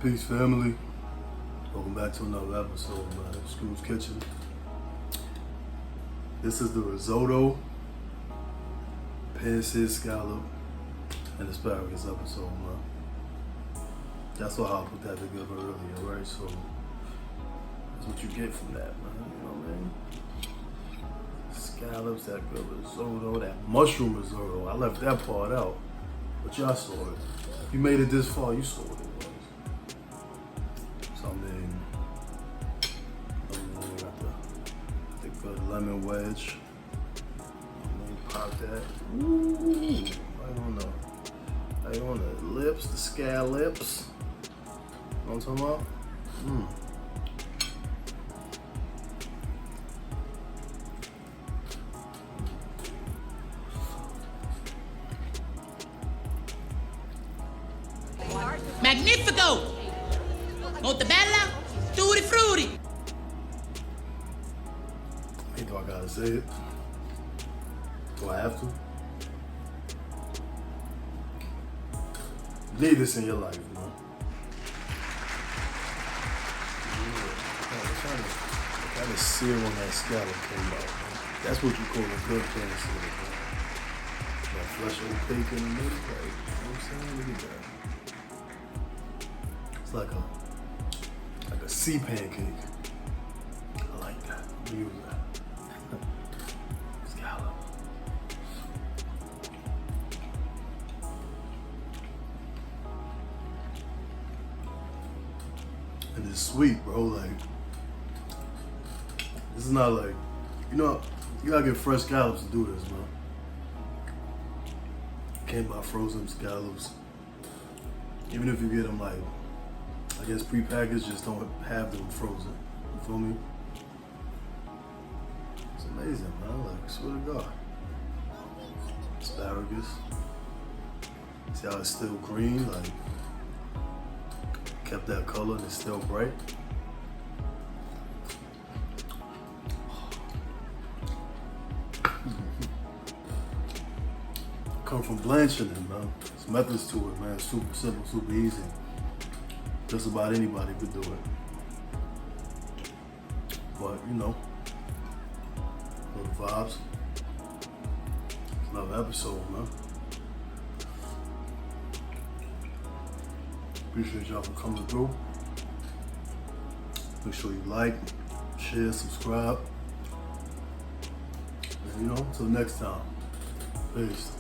Peace, family. Welcome back to another episode, man. Screw's Kitchen. This is the risotto, pan-seared scallop, and asparagus episode, man. That's why I put that together earlier, right? So that's what you get from that, man. You know what I mean? Scallops, that good risotto, that mushroom risotto. I left that part out, but y'all saw it. If you made it this far, you saw what it was. So I mean, got the good lemon wedge. Pop that. Ooh, right on the lips, the scallops. You know what I'm talking about? Magnifico! Montebella, tutti frutti. Hey, do I gotta say it? Do I have to? You need this in your life, man. What kind of sear on that scallop came out, man? That's what you call a good pan sear, man. That flesh opaque in the middle, right? You know what I'm saying? Look at that. It's like a sea pancake. I like that. I'm gonna use that. Scallop. And it's sweet, bro. Like, this is not like, you gotta get fresh scallops to do this, man. Can't buy frozen scallops. Even if you get them, like, I guess prepackaged, just don't have them frozen. You feel me? It's amazing, man. Like, swear to God. Asparagus. See how it's still green? Like, kept that color and it's still bright. Come from blanching it, man. There's methods to it, man. It's super simple, super easy. Just about anybody could do it. But, little vibes. It's another episode, man. Appreciate y'all for coming through. Make sure you like, share, subscribe. And until next time. Peace.